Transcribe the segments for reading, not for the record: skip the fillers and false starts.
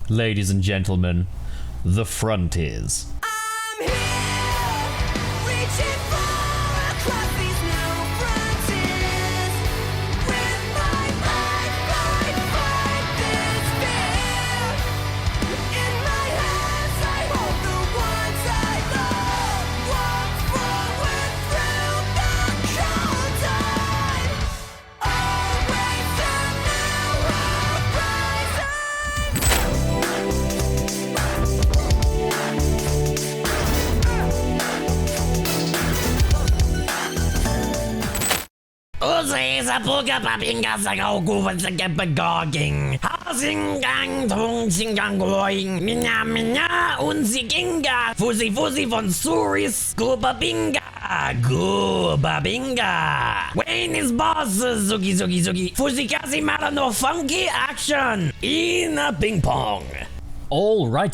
Ladies and gentlemen, the Frontiers. I'm here, reaching far across these new frontiers. With my life, fight this fear. In my hands, I hold the ones I love. Walk forward through the cold time. Always a new horizon. Uzi sa puga papinga sa kaukupan sa kapagaging. Hasingang tungsingang going. Minya minya unsikinga. Fusi fusi von suris. Gubabinga. Gubabinga. Wayne is boss. Zuki zuki zuki. Fusi kasi mara no funky action. In a ping pong. Alright.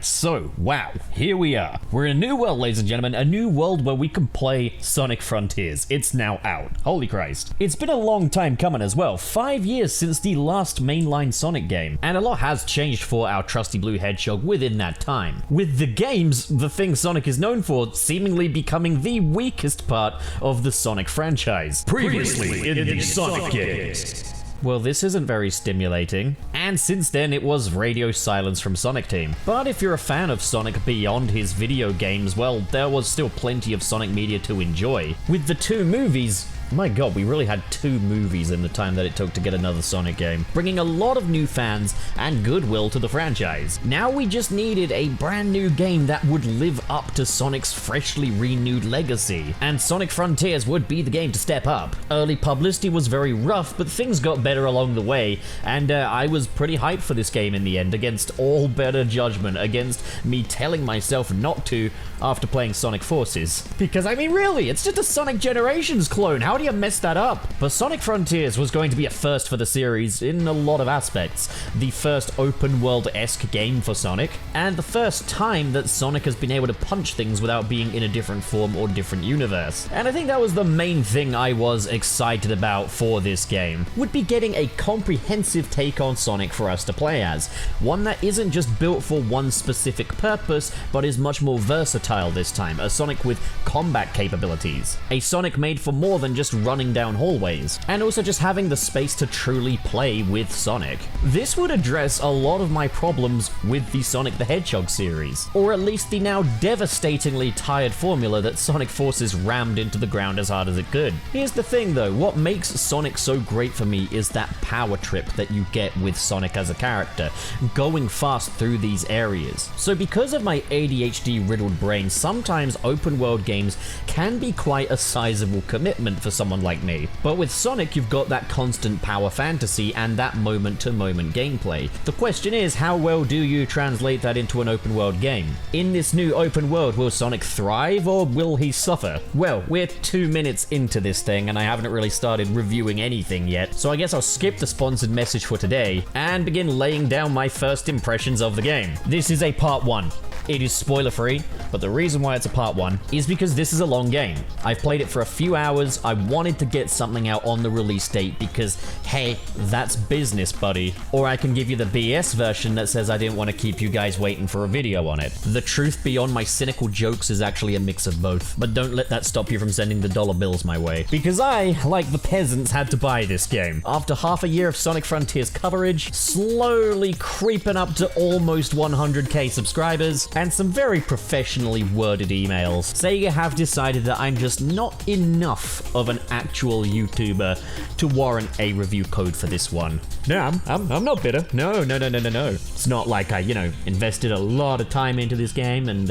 So, wow, here we are. We're in a new world, ladies and gentlemen, a new world where we can play Sonic Frontiers. It's now out. Holy Christ. It's been a long time coming as well. 5 years since the last mainline Sonic game. And a lot has changed for our trusty blue hedgehog within that time. With the games, the thing Sonic is known for, seemingly becoming the weakest part of the Sonic franchise. Previously in the Sonic games. Well, this isn't very stimulating. And since then, it was radio silence from Sonic Team. But if you're a fan of Sonic beyond his video games, well, there was still plenty of Sonic media to enjoy. With the 2 movies, my god, we really had 2 movies in the time that it took to get another Sonic game, bringing a lot of new fans and goodwill to the franchise. Now we just needed a brand new game that would live up to Sonic's freshly renewed legacy, and Sonic Frontiers would be the game to step up. Early publicity was very rough, but things got better along the way, and I was pretty hyped for this game in the end, against all better judgment, against me telling myself not to after playing Sonic Forces. Because, I mean, really, it's just a Sonic Generations clone. How do you mess that up? But Sonic Frontiers was going to be a first for the series in a lot of aspects. The first open world-esque game for Sonic, and the first time that Sonic has been able to punch things without being in a different form or different universe. And I think that was the main thing I was excited about for this game, would be getting a comprehensive take on Sonic for us to play as. One that isn't just built for one specific purpose, but is much more versatile this time. A Sonic with combat capabilities. A Sonic made for more than just running down hallways, and also just having the space to truly play with Sonic. This would address a lot of my problems with the Sonic the Hedgehog series, or at least the now devastatingly tired formula that Sonic Forces rammed into the ground as hard as it could. Here's the thing though, what makes Sonic so great for me is that power trip that you get with Sonic as a character, going fast through these areas. So because of my ADHD riddled brain, sometimes open world games can be quite a sizable commitment for someone like me. But with Sonic, you've got that constant power fantasy and that moment-to-moment gameplay. The question is, how well do you translate that into an open world game? In this new open world, will Sonic thrive or will he suffer? Well, we're 2 minutes into this thing and I haven't really started reviewing anything yet, so I guess I'll skip the sponsored message for today and begin laying down my first impressions of the game. This is a part 1. It is spoiler free, but the reason why it's a part 1 is because this is a long game. I've played it for a few hours. I wanted to get something out on the release date because, hey, that's business, buddy. Or I can give you the BS version that says I didn't want to keep you guys waiting for a video on it. The truth beyond my cynical jokes is actually a mix of both, but don't let that stop you from sending the dollar bills my way. Because I, like the peasants, had to buy this game. After half a year of Sonic Frontiers coverage, slowly creeping up to almost 100k subscribers, and some very professionally worded emails, Sega have decided that I'm just not enough of an actual YouTuber to warrant a review code for this one. No, I'm not bitter. No. It's not like I, invested a lot of time into this game and,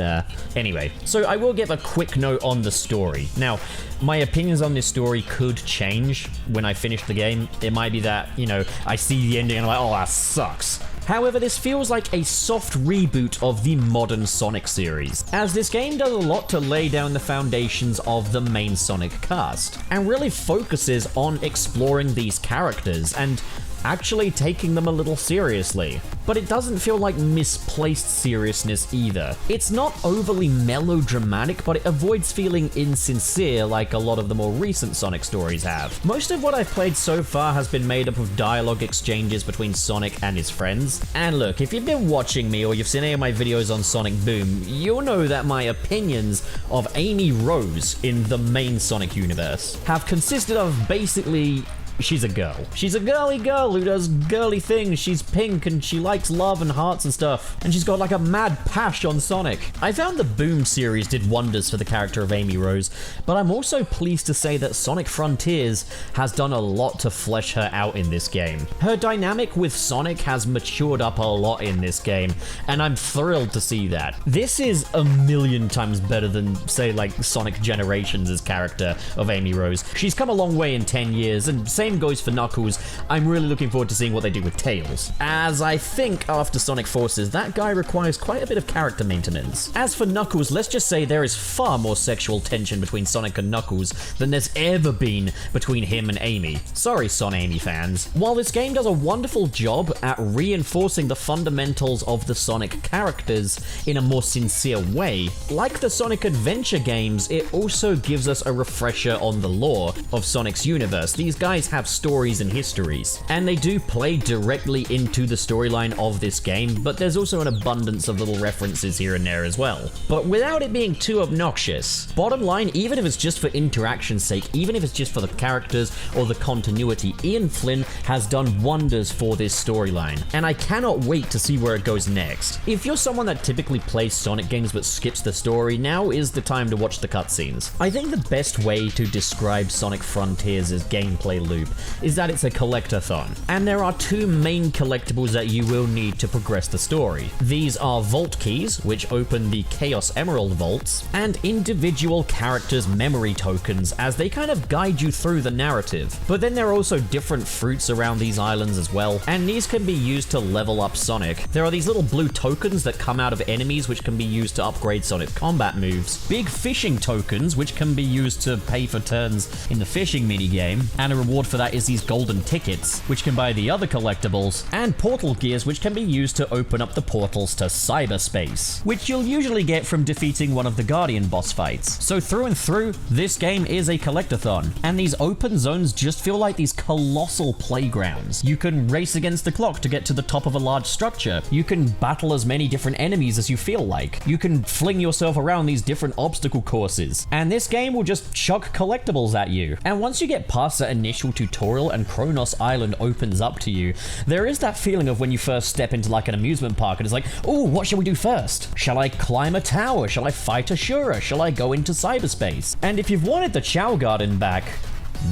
anyway. So I will give a quick note on the story. Now, my opinions on this story could change when I finish the game. It might be that, I see the ending and I'm like, oh, that sucks. However, this feels like a soft reboot of the modern Sonic series, as this game does a lot to lay down the foundations of the main Sonic cast, and really focuses on exploring these characters and actually taking them a little seriously. But it doesn't feel like misplaced seriousness either. It's not overly melodramatic, but it avoids feeling insincere like a lot of the more recent Sonic stories have. Most of what I've played so far has been made up of dialogue exchanges between Sonic and his friends. And look, if you've been watching me or you've seen any of my videos on Sonic Boom, you'll know that my opinions of Amy Rose in the main Sonic universe have consisted of basically, she's a girl. She's a girly girl who does girly things. She's pink and she likes love and hearts and stuff. And she's got like a mad pash on Sonic. I found the Boom series did wonders for the character of Amy Rose, but I'm also pleased to say that Sonic Frontiers has done a lot to flesh her out in this game. Her dynamic with Sonic has matured up a lot in this game, and I'm thrilled to see that. This is a million times better than, say, like Sonic Generations' character of Amy Rose. She's come a long way in 10 years, and same goes for Knuckles. I'm really looking forward to seeing what they do with Tails, as I think after Sonic Forces, that guy requires quite a bit of character maintenance. As for Knuckles, let's just say there is far more sexual tension between Sonic and Knuckles than there's ever been between him and Amy. Sorry, Son Amy fans. While this game does a wonderful job at reinforcing the fundamentals of the Sonic characters in a more sincere way, like the Sonic Adventure games, it also gives us a refresher on the lore of Sonic's universe. These guys have stories and histories, and they do play directly into the storyline of this game, but there's also an abundance of little references here and there as well. But without it being too obnoxious. Bottom line, even if it's just for interaction's sake, even if it's just for the characters or the continuity, Ian Flynn has done wonders for this storyline, and I cannot wait to see where it goes next. If you're someone that typically plays Sonic games but skips the story, now is the time to watch the cutscenes. I think the best way to describe Sonic Frontiers' gameplay loop is that it's a collectathon, and there are two main collectibles that you will need to progress the story. These are vault keys, which open the Chaos Emerald vaults, and individual characters' memory tokens as they kind of guide you through the narrative. But then there are also different fruits around these islands as well, and these can be used to level up Sonic. There are these little blue tokens that come out of enemies which can be used to upgrade Sonic's combat moves, big fishing tokens which can be used to pay for turns in the fishing minigame, and a reward for that is these golden tickets, which can buy the other collectibles, and portal gears which can be used to open up the portals to cyberspace, which you'll usually get from defeating one of the Guardian boss fights. So through and through, this game is a collectathon, and these open zones just feel like these colossal playgrounds. You can race against the clock to get to the top of a large structure. You can battle as many different enemies as you feel like. You can fling yourself around these different obstacle courses, and this game will just chuck collectibles at you. And once you get past that initial tutorial and Kronos Island opens up to you, there is that feeling of when you first step into like an amusement park and it's like, oh, what shall we do first? Shall I climb a tower? Shall I fight Ashura? Shall I go into cyberspace? And if you've wanted the Chow Garden back,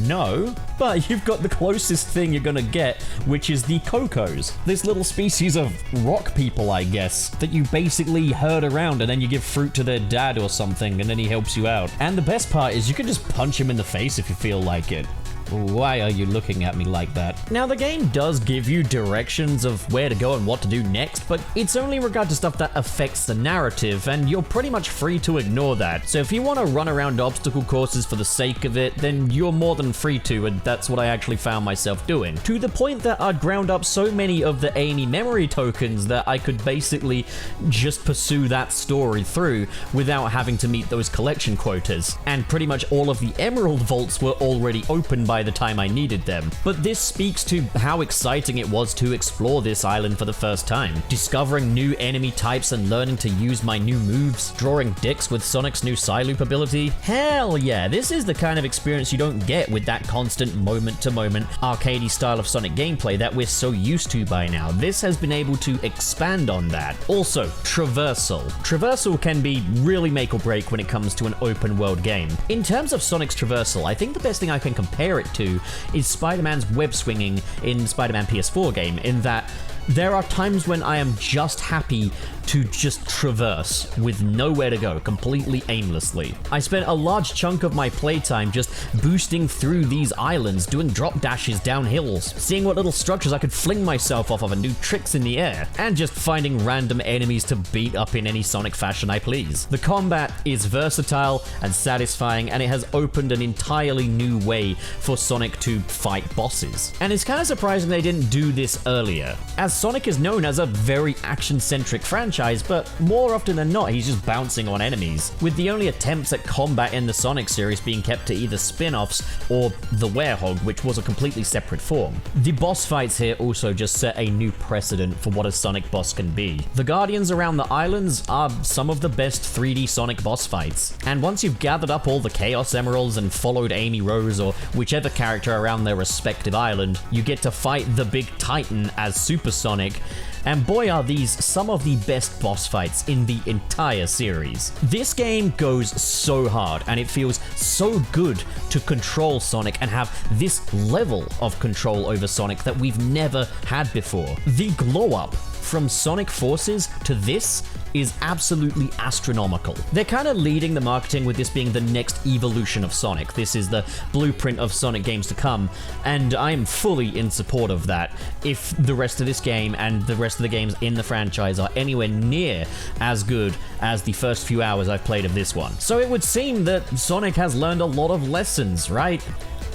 no, but you've got the closest thing you're gonna get, which is the Cocos. This little species of rock people, I guess, that you basically herd around and then you give fruit to their dad or something and then he helps you out. And the best part is you can just punch him in the face if you feel like it. Why are you looking at me like that? Now, the game does give you directions of where to go and what to do next, but it's only in regard to stuff that affects the narrative, and you're pretty much free to ignore that. So if you want to run around obstacle courses for the sake of it, then you're more than free to, and that's what I actually found myself doing. To the point that I'd ground up so many of the Amy memory tokens that I could basically just pursue that story through without having to meet those collection quotas. And pretty much all of the Emerald Vaults were already open by the time I needed them. But this speaks to how exciting it was to explore this island for the first time. Discovering new enemy types and learning to use my new moves, drawing dicks with Sonic's new Psyloop ability. Hell yeah, this is the kind of experience you don't get with that constant moment-to-moment arcadey style of Sonic gameplay that we're so used to by now. This has been able to expand on that. Also, traversal. Traversal can be really make or break when it comes to an open world game. In terms of Sonic's traversal, I think the best thing I can compare it to is Spider-Man's web swinging in Spider-Man PS4 game, in that there are times when I am just happy to just traverse with nowhere to go, completely aimlessly. I spent a large chunk of my playtime just boosting through these islands, doing drop dashes down hills, seeing what little structures I could fling myself off of and do tricks in the air, and just finding random enemies to beat up in any Sonic fashion I please. The combat is versatile and satisfying, and it has opened an entirely new way for Sonic to fight bosses. And it's kind of surprising they didn't do this earlier, as Sonic is known as a very action-centric franchise, but more often than not, he's just bouncing on enemies, with the only attempts at combat in the Sonic series being kept to either spin-offs or the werehog, which was a completely separate form. The boss fights here also just set a new precedent for what a Sonic boss can be. The Guardians around the islands are some of the best 3D Sonic boss fights, and once you've gathered up all the Chaos Emeralds and followed Amy Rose or whichever character around their respective island, you get to fight the big Titan as Super Sonic, and boy are these some of the best boss fights in the entire series. This game goes so hard, and it feels so good to control Sonic and have this level of control over Sonic that we've never had before. The glow up from Sonic Forces to this is absolutely astronomical. They're kind of leading the marketing with this being the next evolution of Sonic. This is the blueprint of Sonic games to come, and I'm fully in support of that if the rest of this game and the rest of the games in the franchise are anywhere near as good as the first few hours I've played of this one. So it would seem that Sonic has learned a lot of lessons, right?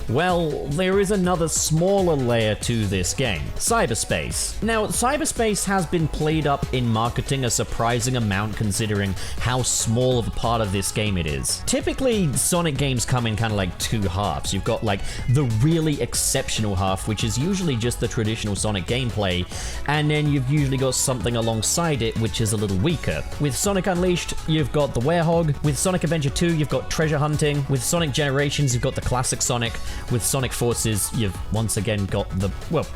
Well, there is another smaller layer to this game, cyberspace. Now, cyberspace has been played up in marketing a surprising amount considering how small of a part of this game it is. Typically, Sonic games come in kind of like two halves. You've got like the really exceptional half, which is usually just the traditional Sonic gameplay, and then you've usually got something alongside it which is a little weaker. With Sonic Unleashed, you've got the werehog. With Sonic Adventure 2, you've got treasure hunting. With Sonic Generations, you've got the classic Sonic. With Sonic Forces, you've once again got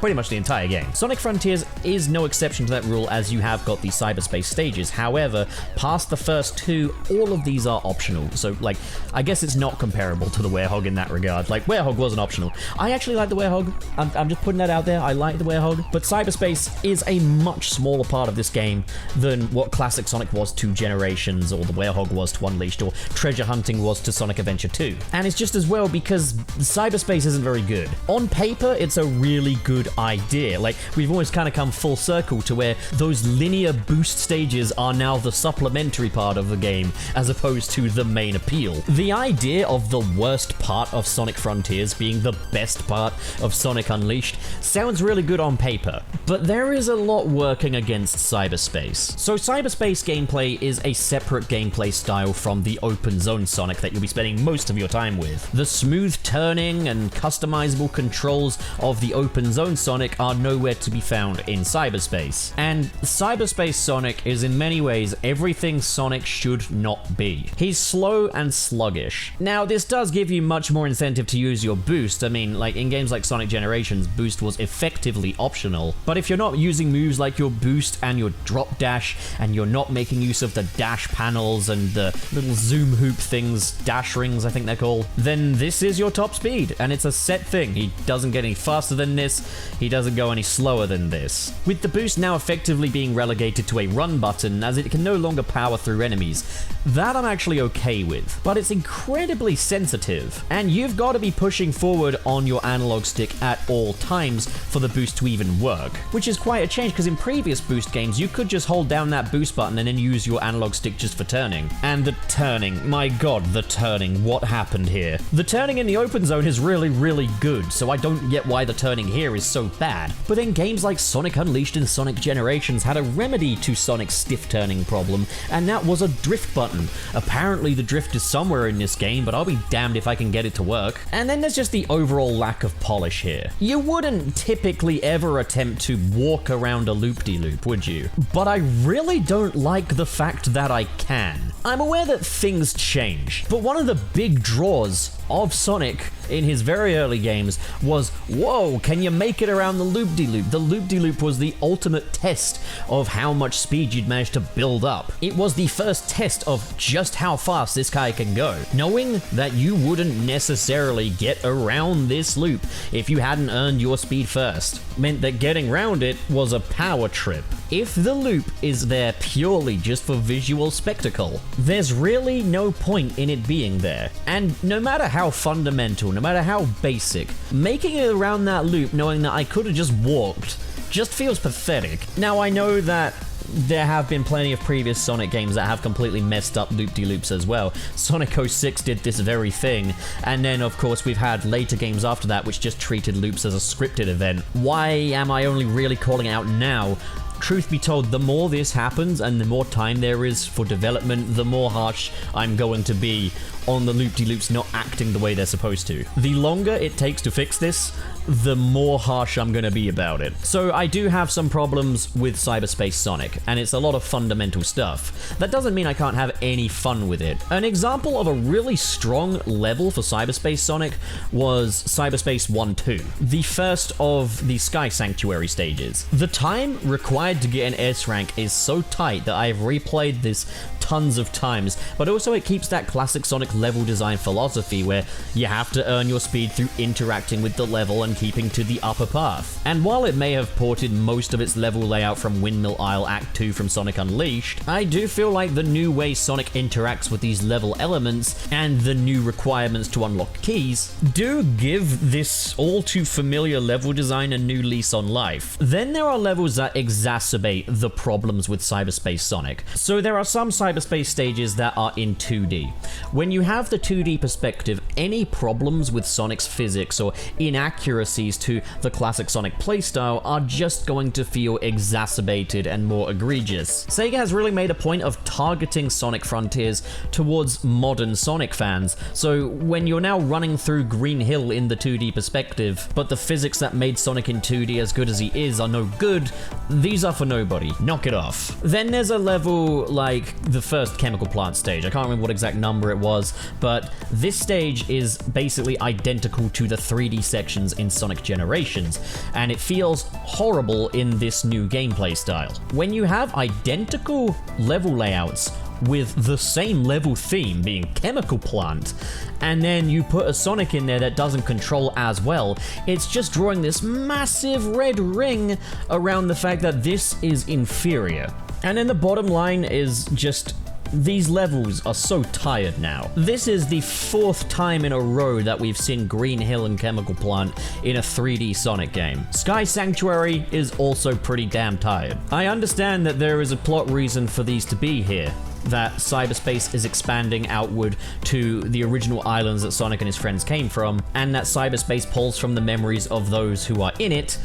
pretty much the entire game. Sonic Frontiers is no exception to that rule, as you have got the cyberspace stages. However, past the first two, all of these are optional. So, like, I guess it's not comparable to the werehog in that regard. Like, werehog wasn't optional. I actually like the werehog. I'm just putting that out there. I like the werehog. But cyberspace is a much smaller part of this game than what classic Sonic was to Generations, or the werehog was to Unleashed, or treasure hunting was to Sonic Adventure 2. And it's just as well because cyberspace isn't very good. On paper, it's a really good idea. Like, we've always kind of come full circle to where those linear boost stages are now the supplementary part of the game, as opposed to the main appeal. The idea of the worst part of Sonic Frontiers being the best part of Sonic Unleashed sounds really good on paper, but there is a lot working against cyberspace. So cyberspace gameplay is a separate gameplay style from the open zone Sonic that you'll be spending most of your time with. The smooth turning and customizable controls of the open zone Sonic are nowhere to be found in cyberspace. And cyberspace Sonic is in many ways everything Sonic should not be. He's slow and sluggish. Now, this does give you much more incentive to use your boost. I mean, like in games like Sonic Generations, boost was effectively optional. But if you're not using moves like your boost and your drop dash, and you're not making use of the dash panels and the little zoom hoop things, dash rings I think they're called, then this is your top speed, and it's a set thing. He doesn't get any faster than this, he doesn't go any slower than this. With the boost now effectively being relegated to a run button, as it can no longer power through enemies, that I'm actually okay with. But it's incredibly sensitive, and you've got to be pushing forward on your analog stick at all times for the boost to even work, which is quite a change because in previous boost games you could just hold down that boost button and then use your analog stick just for turning. And the turning, my god, the turning, what happened here? The turning in the open zone is really good, so I don't get why the turning here is so bad. But then games like Sonic Unleashed and Sonic Generations had a remedy to Sonic's stiff turning problem, and that was a drift button. Apparently the drift is somewhere in this game, but I'll be damned if I can get it to work. And then there's just the overall lack of polish here. You wouldn't typically ever attempt to walk around a loop-de-loop, would you? But I really don't like the fact that I can. I'm aware that things change, but one of the big draws of Sonic in his very early games was, whoa, can you make it around the loop-de-loop? The loop-de-loop was the ultimate test of how much speed you'd managed to build up. It was the first test of just how fast this guy can go. Knowing that you wouldn't necessarily get around this loop if you hadn't earned your speed first meant that getting around it was a power trip. If the loop is there purely just for visual spectacle, there's really no point in it being there. And no matter how fundamental, no matter how basic, making it around that loop knowing that I could have just walked just feels pathetic. Now I know that there have been plenty of previous Sonic games that have completely messed up loop-de-loops as well. Sonic 06 did this very thing, and then of course we've had later games after that which just treated loops as a scripted event. Why am I only really calling it out now? Truth be told, the more this happens and the more time there is for development, the more harsh I'm going to be on the loop-de-loops not acting the way they're supposed to. The longer it takes to fix this, the more harsh I'm gonna be about it. So I do have some problems with Cyberspace Sonic, and it's a lot of fundamental stuff. That doesn't mean I can't have any fun with it. An example of a really strong level for Cyberspace Sonic was Cyberspace 1-2, the first of the Sky Sanctuary stages. The time required to get an S rank is so tight that I've replayed this tons of times, but also it keeps that classic Sonic level design philosophy where you have to earn your speed through interacting with the level and keeping to the upper path. And while it may have ported most of its level layout from Windmill Isle Act 2 from Sonic Unleashed, I do feel like the new way Sonic interacts with these level elements and the new requirements to unlock keys do give this all too familiar level design a new lease on life. Then there are levels that exacerbate the problems with Cyberspace Sonic. So there are some Cyberspace stages that are in 2D. When you have the 2D perspective, any problems with Sonic's physics or inaccuracies to the classic Sonic playstyle are just going to feel exacerbated and more egregious. Sega has really made a point of targeting Sonic Frontiers towards modern Sonic fans, so when you're now running through Green Hill in the 2D perspective, but the physics that made Sonic in 2D as good as he is are no good, these are for nobody. Knock it off. Then there's a level like the first chemical plant stage. I can't remember what exact number it was, but this stage is basically identical to the 3D sections in Sonic Generations, and it feels horrible in this new gameplay style. When you have identical level layouts with the same level theme being chemical plant, and then you put a Sonic in there that doesn't control as well, it's just drawing this massive red ring around the fact that this is inferior. And then the bottom line is just, these levels are so tired now. This is the 4th time in a row that we've seen Green Hill and Chemical Plant in a 3D Sonic game. Sky Sanctuary is also pretty damn tired. I understand that there is a plot reason for these to be here, that cyberspace is expanding outward to the original islands that Sonic and his friends came from, and that cyberspace pulls from the memories of those who are in it.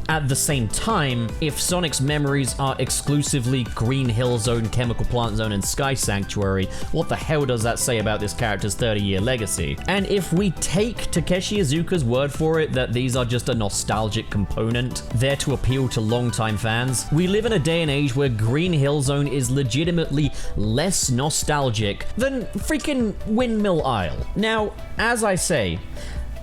At the same time, if Sonic's memories are exclusively Green Hill Zone, Chemical Plant Zone, and Sky Sanctuary, what the hell does that say about this character's 30-year legacy? And if we take Takashi Iizuka's word for it that these are just a nostalgic component, there to appeal to longtime fans, we live in a day and age where Green Hill Zone is legitimately less nostalgic than freaking Windmill Isle. Now, as I say,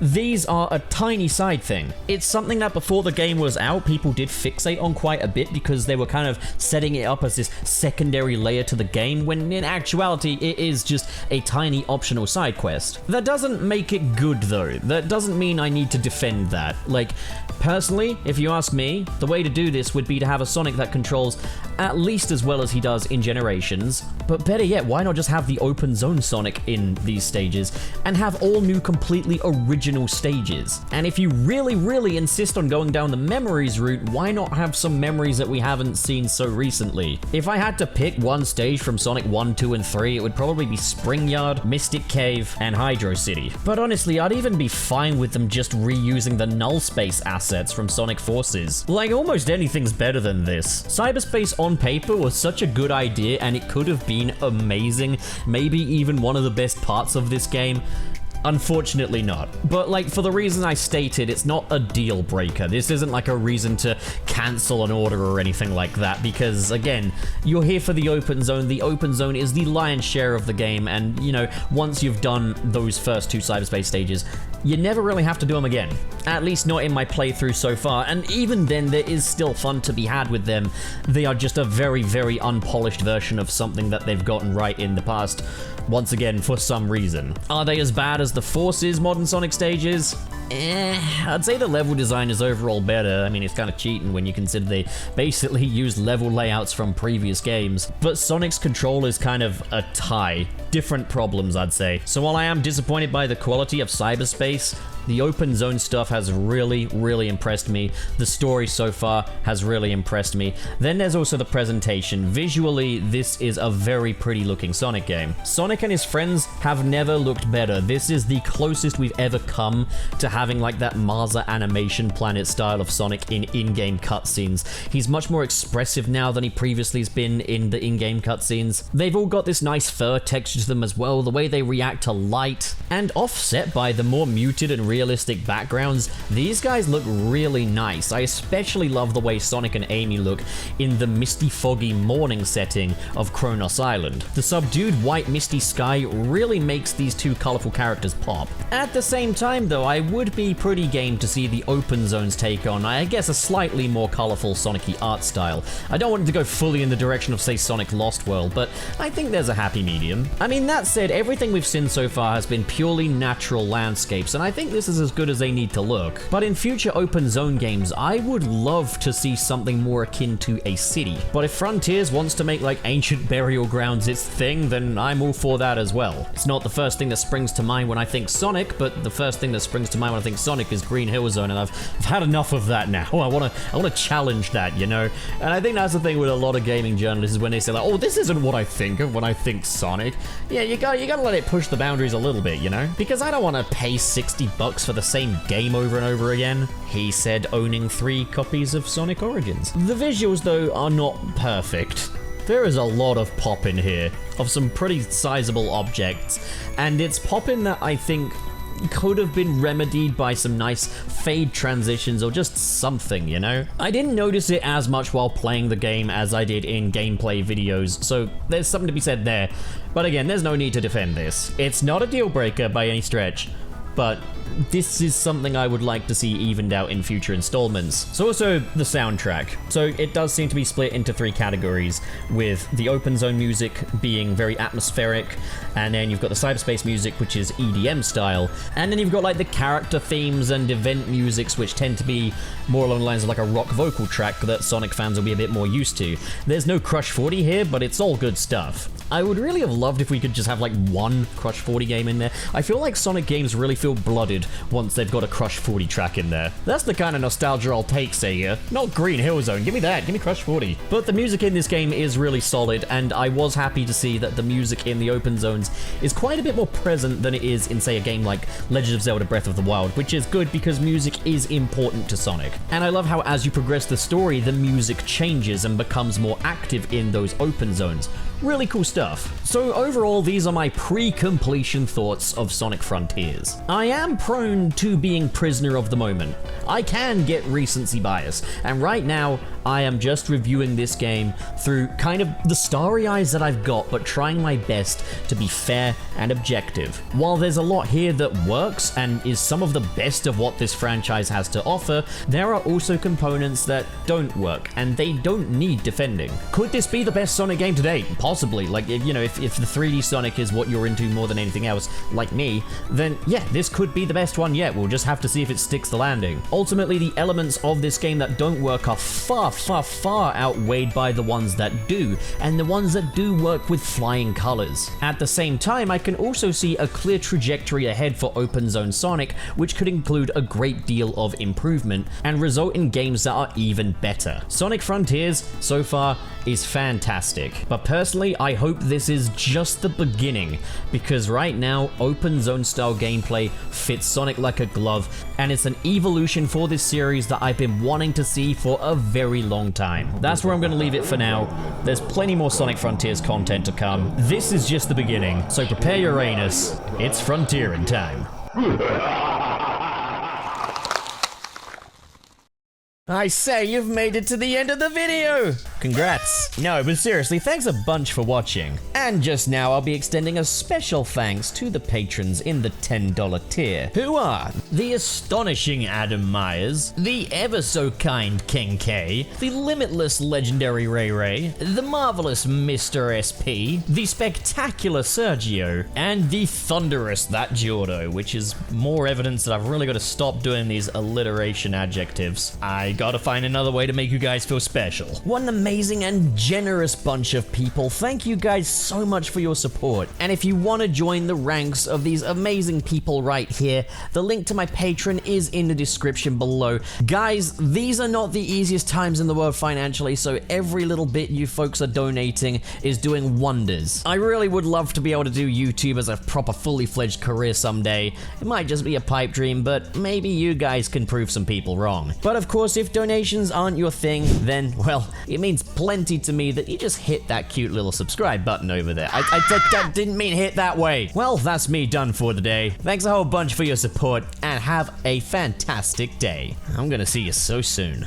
these are a tiny side thing. It's something that before the game was out, people did fixate on quite a bit because they were kind of setting it up as this secondary layer to the game, when in actuality, it is just a tiny optional side quest. That doesn't make it good though. That doesn't mean I need to defend that. Like, personally, if you ask me, the way to do this would be to have a Sonic that controls at least as well as he does in Generations, but better yet, why not just have the open zone Sonic in these stages and have all new completely original stages? And if you really insist on going down the memories route, why not have some memories that we haven't seen so recently? If I had to pick one stage from Sonic 1, 2, and 3, it would probably be Spring Yard, Mystic Cave, and Hydro City. But honestly, I'd even be fine with them just reusing the Null Space assets from Sonic Forces. Like, almost anything's better than this. Cyberspace on paper was such a good idea, and it could have been amazing, maybe even one of the best parts of this game. Unfortunately not. But like, for the reason I stated, it's not a deal breaker. This isn't like a reason to cancel an order or anything like that, because again, you're here for the open zone. The open zone is the lion's share of the game, and you know, once you've done those first 2 cyberspace stages, you never really have to do them again. At least not in my playthrough so far, and even then, there is still fun to be had with them. They are just a very, very unpolished version of something that they've gotten right in the past, once again, for some reason. Are they as bad as the Forces modern Sonic stages? I'd say the level design is overall better. I mean, it's kind of cheating when you consider they basically used level layouts from previous games. But Sonic's control is kind of a tie. Different problems, I'd say. So while I am disappointed by the quality of cyberspace, the open zone stuff has really, really impressed me. The story so far has really impressed me. Then there's also the presentation. Visually, this is a very pretty looking Sonic game. Sonic and his friends have never looked better. This is the closest we've ever come to having like that Marza animation planet style of Sonic in in-game cutscenes. He's much more expressive now than he previously has been in the in-game cutscenes. They've all got this nice fur texture to them as well, the way they react to light, and offset by the more muted and realistic backgrounds, these guys look really nice. I especially love the way Sonic and Amy look in the misty, foggy morning setting of Kronos Island. The subdued white misty sky really makes these two colorful characters pop. At the same time though, I would be pretty game to see the open zones take on, I guess, a slightly more colorful Sonic-y art style. I don't want it to go fully in the direction of, say, Sonic Lost World, but I think there's a happy medium. I mean, that said, everything we've seen so far has been purely natural landscapes, and I think this is as good as they need to look. But in future open zone games, I would love to see something more akin to a city. But if Frontiers wants to make like ancient burial grounds its thing, then I'm all for that as well. It's not the first thing that springs to mind when I think Sonic, but the first thing that springs to mind when I think Sonic is Green Hill Zone, and I've had enough of that now. I want to challenge that, you know? And I think that's the thing with a lot of gaming journalists, is when they say like, oh, this isn't what I think of when I think Sonic. Yeah, you gotta let it push the boundaries a little bit, you know? Because I don't want to pay $60 for the same game over and over again. He said, owning 3 copies of Sonic Origins. The visuals, though, are not perfect. There is a lot of pop in here, of some pretty sizable objects, and it's pop in that I think could have been remedied by some nice fade transitions or just something, you know? I didn't notice it as much while playing the game as I did in gameplay videos, so there's something to be said there. But again, there's no need to defend this. It's not a deal breaker by any stretch, but this is something I would like to see evened out in future installments. So also the soundtrack. So it does seem to be split into 3 categories, with the open zone music being very atmospheric, and then you've got the cyberspace music, which is EDM style, and then you've got like the character themes and event musics, which tend to be more along the lines of like a rock vocal track that Sonic fans will be a bit more used to. There's no Crush 40 here, but it's all good stuff. I would really have loved if we could just have like one Crush 40 game in there. I feel like Sonic games really feel blooded once they've got a Crush 40 track in there. That's the kind of nostalgia I'll take, Sega. Not Green Hill Zone, give me that, give me Crush 40. But the music in this game is really solid, and I was happy to see that the music in the open zones is quite a bit more present than it is in, say, a game like Legend of Zelda Breath of the Wild, which is good because music is important to Sonic. And I love how as you progress the story, the music changes and becomes more active in those open zones. Really cool stuff. So overall, these are my pre-completion thoughts of Sonic Frontiers. I am prone to being prisoner of the moment. I can get recency bias, and right now, I am just reviewing this game through kind of the starry eyes that I've got, but trying my best to be fair and objective. While there's a lot here that works and is some of the best of what this franchise has to offer, there are also components that don't work, and they don't need defending. Could this be the best Sonic game to date? Possibly. Like, you know, if the 3D Sonic is what you're into more than anything else, like me, then yeah, this could be the best one yet. We'll just have to see if it sticks the landing. Ultimately, the elements of this game that don't work are far outweighed by the ones that do, and the ones that do work with flying colors. At the same time, I can also see a clear trajectory ahead for open zone Sonic, which could include a great deal of improvement and result in games that are even better. Sonic Frontiers, so far, is fantastic, but personally, I hope this is just the beginning, because right now, open zone style gameplay fits Sonic like a glove, and it's an evolution for this series that I've been wanting to see for a very long time. That's where I'm gonna leave it for now. There's plenty more Sonic Frontiers content to come. This is just the beginning, so prepare your anus. It's frontierin' time. I say, you've made it to the end of the video! Congrats. No, but seriously, thanks a bunch for watching. And just now, I'll be extending a special thanks to the patrons in the $10 tier, who are the astonishing Adam Myers, the ever-so-kind King K, the limitless legendary Ray Ray, the marvelous Mr. SP, the spectacular Sergio, and the thunderous That Giordo, which is more evidence that I've really got to stop doing these alliteration adjectives. I gotta find another way to make you guys feel special. What an amazing and generous bunch of people. Thank you guys so much for your support. And if you want to join the ranks of these amazing people right here, the link to my Patreon is in the description below. Guys, these are not the easiest times in the world financially, so every little bit you folks are donating is doing wonders. I really would love to be able to do YouTube as a proper fully fledged career someday. It might just be a pipe dream, but maybe you guys can prove some people wrong. But of course, if donations aren't your thing, then, well, it means plenty to me that you just hit that cute little subscribe button over there. I didn't mean hit that way. Well, that's me done for the day. Thanks a whole bunch for your support, and have a fantastic day. I'm gonna see you so soon.